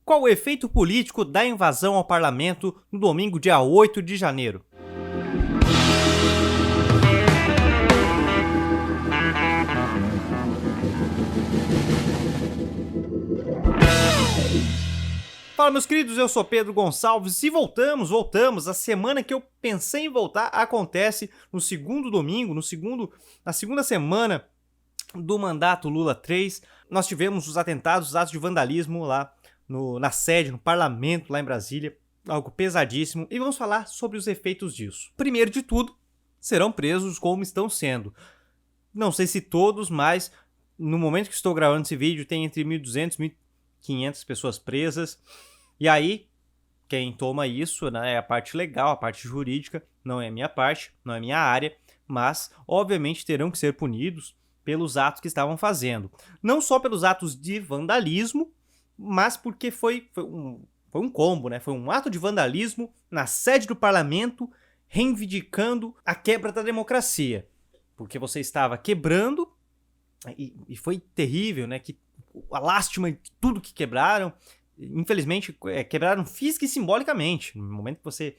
Qual o efeito político da invasão ao parlamento no domingo, dia 8 de janeiro? Fala, meus queridos, eu sou Pedro Gonçalves e voltamos. A semana que eu pensei em voltar acontece no segundo domingo, na segunda semana do mandato Lula 3. Nós tivemos os atentados, os atos de vandalismo lá na sede, no parlamento lá em Brasília, algo pesadíssimo, e vamos falar sobre os efeitos disso. Primeiro de tudo, serão presos como estão sendo. Não sei se todos, mas no momento que estou gravando esse vídeo tem entre 1.200 e 1.500 pessoas presas. E aí, quem toma isso, né, é a parte legal, a parte jurídica, não é a minha parte, não é a minha área, mas obviamente terão que ser punidos pelos atos que estavam fazendo. Não só pelos atos de vandalismo, mas porque foi um combo, né? Foi um ato de vandalismo na sede do parlamento, reivindicando a quebra da democracia. Porque você estava quebrando, e foi terrível, né? A lástima de tudo que quebraram, infelizmente, quebraram física e simbolicamente. No momento que você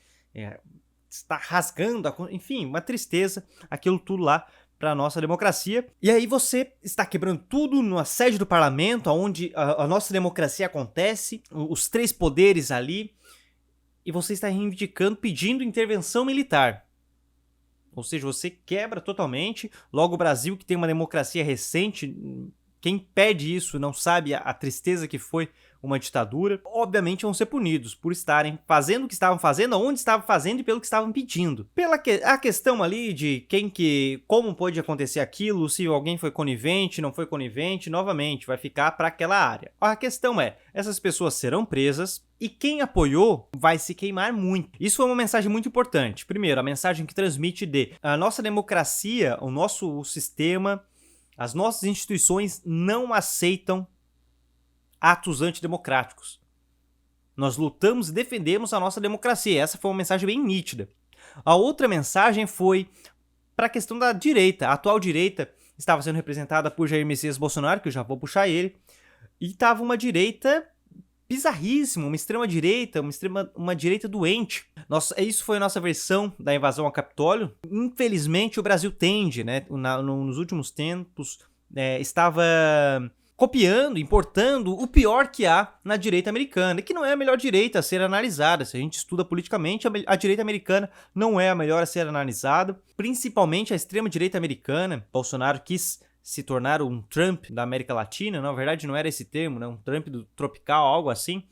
está rasgando, enfim, uma tristeza, aquilo tudo lá para a nossa democracia. E aí você está quebrando tudo na sede do parlamento, onde a nossa democracia acontece, os três poderes ali, e você está reivindicando, pedindo intervenção militar. Ou seja, você quebra totalmente. Logo o Brasil, que tem uma democracia recente, quem pede isso não sabe a tristeza que foi uma ditadura. Obviamente vão ser punidos por estarem fazendo o que estavam fazendo, aonde estavam fazendo e pelo que estavam pedindo. A questão ali de como pode acontecer aquilo, se alguém foi conivente, não foi conivente, novamente vai ficar para aquela área. A questão é, essas pessoas serão presas e quem apoiou vai se queimar muito. Isso foi uma mensagem muito importante. Primeiro, a mensagem que transmite a nossa democracia, o nosso sistema, as nossas instituições não aceitam atos antidemocráticos. Nós lutamos e defendemos a nossa democracia. Essa foi uma mensagem bem nítida. A outra mensagem foi para a questão da direita. A atual direita estava sendo representada por Jair Messias Bolsonaro, que eu já vou puxar ele, e estava uma direita bizarríssima, uma extrema-direita, uma direita doente. Isso foi a nossa versão da invasão ao Capitólio. Infelizmente, o Brasil tende, né, nos últimos tempos, estava copiando, importando o pior que há na direita americana, que não é a melhor direita a ser analisada. Se a gente estuda politicamente, a direita americana não é a melhor a ser analisada, principalmente a extrema-direita americana. Bolsonaro quis se tornar um Trump da América Latina, na verdade não era esse termo, né? Um Trump do tropical, algo assim.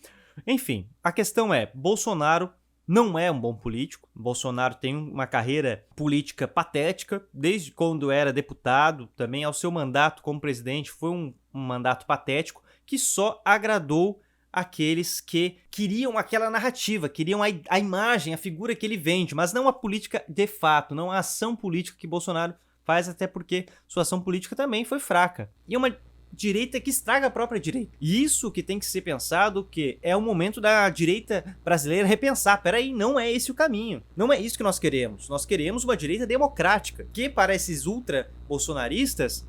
Enfim, a questão é, Bolsonaro não é um bom político. Bolsonaro tem uma carreira política patética, desde quando era deputado, também ao seu mandato como presidente foi um mandato patético, que só agradou aqueles que queriam aquela narrativa, queriam a imagem, a figura que ele vende, mas não a política de fato, não a ação política que Bolsonaro faz, até porque sua ação política também foi fraca. E é uma direita que estraga a própria direita. E isso que tem que ser pensado, que é o momento da direita brasileira repensar. Peraí, não é esse o caminho. Não é isso que nós queremos. Nós queremos uma direita democrática, que para esses ultra-bolsonaristas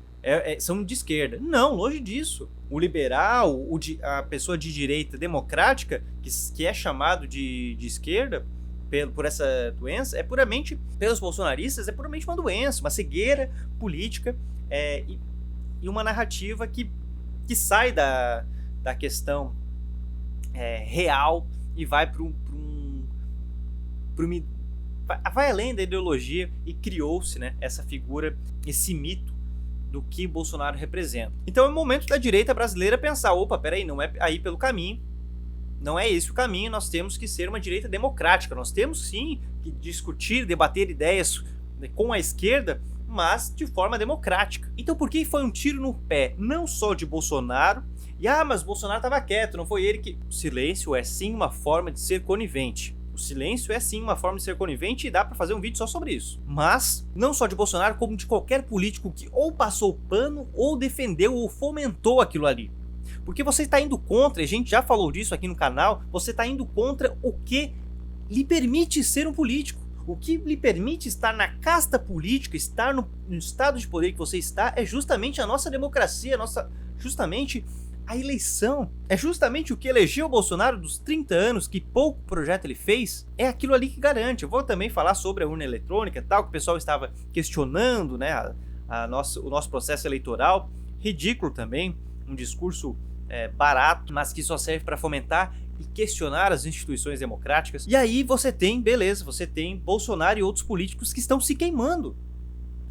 são de esquerda. Não, longe disso. O liberal, a pessoa de direita democrática, que é chamado de esquerda, por essa doença, pelos bolsonaristas, é puramente uma doença, uma cegueira política, e uma narrativa que sai da questão real e vai vai além da ideologia, e criou-se, né, essa figura, esse mito do que Bolsonaro representa. Então é o momento da direita brasileira pensar, opa, peraí, não é aí pelo caminho, não é esse o caminho, nós temos que ser uma direita democrática, nós temos sim que discutir, debater ideias com a esquerda, mas de forma democrática. Então por que foi um tiro no pé, não só de Bolsonaro, mas Bolsonaro estava quieto, não foi ele que... O silêncio é sim uma forma de ser conivente. O silêncio é sim uma forma de ser conivente e dá pra fazer um vídeo só sobre isso. Mas, não só de Bolsonaro, como de qualquer político que ou passou pano, ou defendeu, ou fomentou aquilo ali. Porque você está indo contra, e a gente já falou disso aqui no canal, você está indo contra o que lhe permite ser um político. O que lhe permite estar na casta política, estar no estado de poder que você está, é justamente a nossa democracia, justamente A eleição é justamente o que elegeu o Bolsonaro dos 30 anos, que pouco projeto ele fez, é aquilo ali que garante. Eu vou também falar sobre a urna eletrônica, tal, que o pessoal estava questionando, né, o nosso processo eleitoral. Ridículo também, um discurso barato, mas que só serve para fomentar e questionar as instituições democráticas. E aí você tem Bolsonaro e outros políticos que estão se queimando.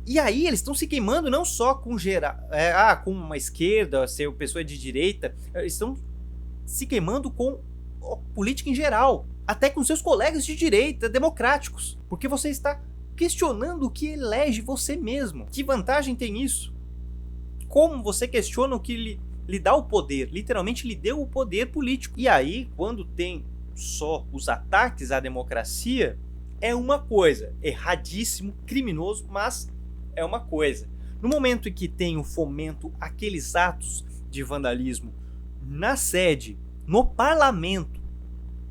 E aí eles estão se queimando não só com com uma esquerda, ser pessoa de direita, eles estão se queimando com a política em geral, até com seus colegas de direita democráticos, porque você está questionando o que elege você mesmo. Que vantagem tem isso? Como você questiona o que lhe dá o poder, literalmente lhe deu o poder político. E aí, quando tem só os ataques à democracia, é uma coisa, erradíssimo, criminoso, mas é uma coisa. No momento em que tem o fomento àqueles atos de vandalismo na sede, no parlamento,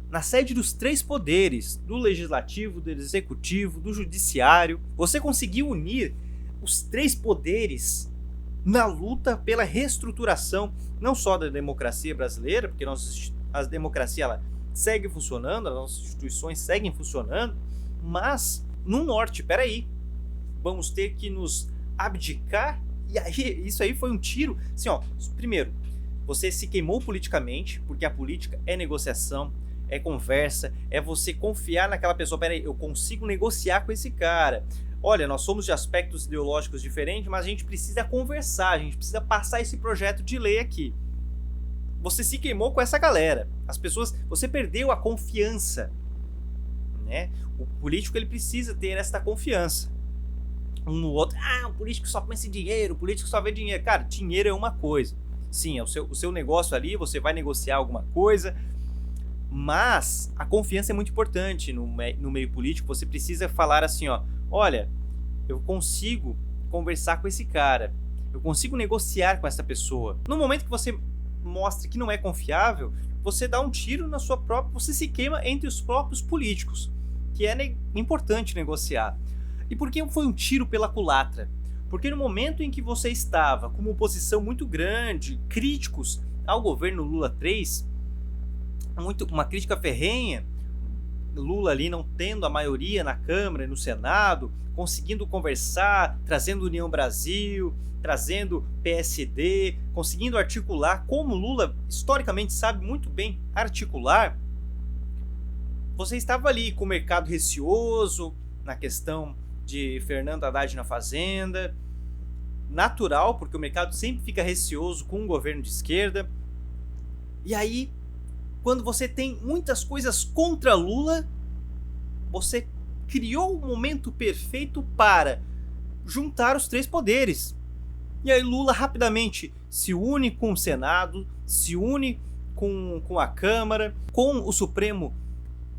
na sede dos três poderes, do legislativo, do executivo, do judiciário, você conseguiu unir os três poderes na luta pela reestruturação, não só da democracia brasileira, porque a democracia ela segue funcionando, as nossas instituições seguem funcionando, mas no norte, peraí, vamos ter que nos abdicar, e aí isso aí foi um tiro, assim, ó, primeiro, você se queimou politicamente, porque a política é negociação, é conversa, é você confiar naquela pessoa, peraí, eu consigo negociar com esse cara, olha, nós somos de aspectos ideológicos diferentes, mas a gente precisa conversar, a gente precisa passar esse projeto de lei aqui. Você se queimou com essa galera, as pessoas, você perdeu a confiança, né? O político ele precisa ter essa confiança. Um no outro, o político só pensa em dinheiro, o político só vê dinheiro. Cara, dinheiro é uma coisa. Sim, é o seu negócio ali, você vai negociar alguma coisa, mas a confiança é muito importante no meio político. Você precisa falar assim, ó, olha, eu consigo conversar com esse cara, eu consigo negociar com essa pessoa. No momento que você mostra que não é confiável, você dá um tiro na sua própria, você se queima entre os próprios políticos, que é importante negociar. E por que foi um tiro pela culatra? Porque no momento em que você estava com uma oposição muito grande, críticos ao governo Lula III, uma crítica ferrenha, Lula ali não tendo a maioria na Câmara e no Senado, conseguindo conversar, trazendo União Brasil, trazendo PSD, conseguindo articular, como Lula historicamente sabe muito bem articular, você estava ali com o mercado receoso, na questão de Fernando Haddad na Fazenda, natural, porque o mercado sempre fica receoso com um governo de esquerda. E aí, quando você tem muitas coisas contra Lula, você criou o momento perfeito para juntar os três poderes. E aí Lula rapidamente se une com o Senado, se une com a Câmara, com o Supremo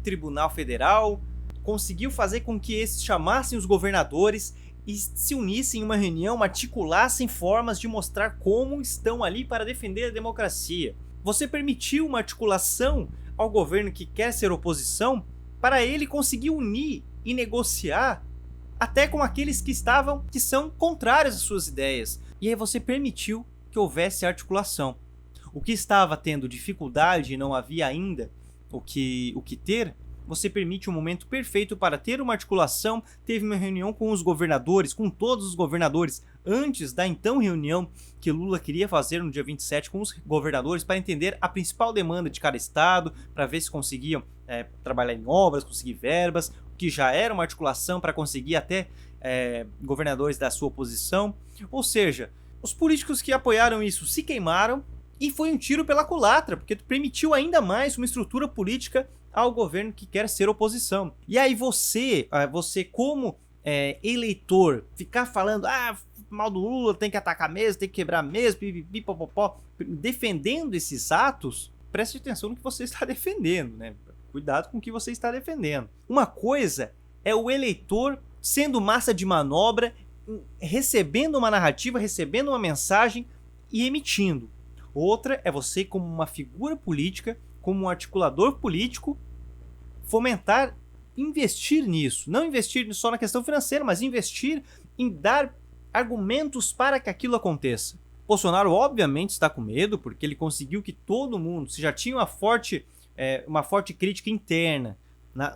Tribunal Federal, conseguiu fazer com que esses chamassem os governadores e se unissem em uma reunião, articulassem formas de mostrar como estão ali para defender a democracia. Você permitiu uma articulação ao governo que quer ser oposição para ele conseguir unir e negociar até com aqueles que são contrários às suas ideias. E aí você permitiu que houvesse articulação. O que estava tendo dificuldade e não havia ainda o que ter, você permite um momento perfeito para ter uma articulação. Teve uma reunião com os governadores, com todos os governadores, antes da então reunião que Lula queria fazer no dia 27 com os governadores para entender a principal demanda de cada estado, para ver se conseguiam trabalhar em obras, conseguir verbas, que já era uma articulação para conseguir até governadores da sua oposição. Ou seja, os políticos que apoiaram isso se queimaram e foi um tiro pela culatra, porque permitiu ainda mais uma estrutura política ao governo que quer ser oposição. E aí você como eleitor, ficar falando mal do Lula, tem que atacar mesmo, tem que quebrar mesmo, pipipi, popopó, defendendo esses atos, preste atenção no que você está defendendo, né? Cuidado com o que você está defendendo. Uma coisa é o eleitor sendo massa de manobra, recebendo uma narrativa, recebendo uma mensagem e emitindo. Outra é você, como uma figura política, como um articulador político, fomentar, investir nisso. Não investir só na questão financeira, mas investir em dar argumentos para que aquilo aconteça. Bolsonaro obviamente está com medo, porque ele conseguiu que todo mundo, se já tinha uma forte crítica interna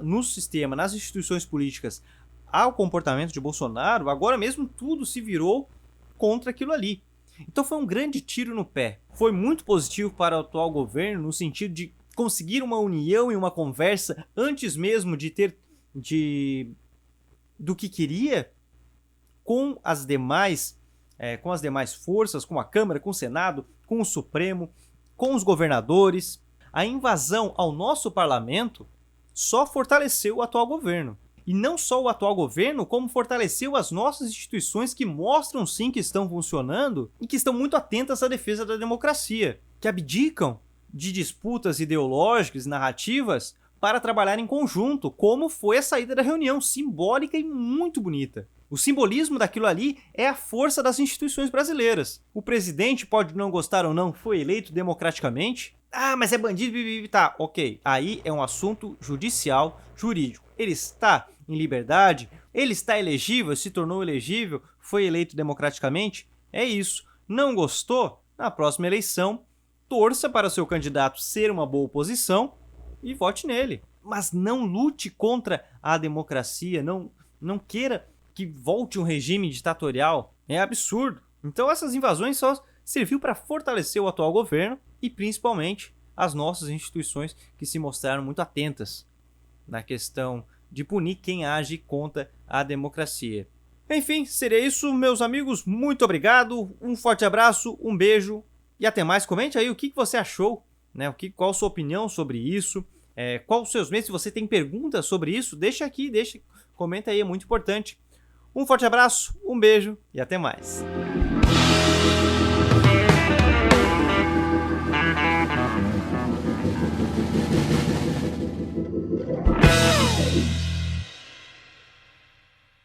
no sistema, nas instituições políticas, ao comportamento de Bolsonaro, agora mesmo tudo se virou contra aquilo ali. Então foi um grande tiro no pé. Foi muito positivo para o atual governo no sentido de conseguir uma união e uma conversa antes mesmo do que queria com as demais forças, com a Câmara, com o Senado, com o Supremo, com os governadores. A invasão ao nosso parlamento só fortaleceu o atual governo. E não só o atual governo, como fortaleceu as nossas instituições que mostram sim que estão funcionando e que estão muito atentas à defesa da democracia, que abdicam de disputas ideológicas e narrativas para trabalhar em conjunto, como foi a saída da reunião, simbólica e muito bonita. O simbolismo daquilo ali é a força das instituições brasileiras. O presidente pode não gostar ou não, foi eleito democraticamente. Ah, mas é bandido, tá, ok. Aí é um assunto judicial, jurídico. Ele está em liberdade, ele está elegível, se tornou elegível, foi eleito democraticamente. É isso. Não gostou? Na próxima eleição, torça para o seu candidato ser uma boa oposição e vote nele. Mas não lute contra a democracia, não queira que volte um regime ditatorial. É absurdo. Então essas invasões só serviu para fortalecer o atual governo e principalmente as nossas instituições que se mostraram muito atentas na questão de punir quem age contra a democracia. Enfim, seria isso, meus amigos. Muito obrigado, um forte abraço, um beijo e até mais. Comente aí o que você achou, né? Qual a sua opinião sobre isso, qual os seus medos. Se você tem perguntas sobre isso, deixa aqui, comenta aí, é muito importante. Um forte abraço, um beijo e até mais.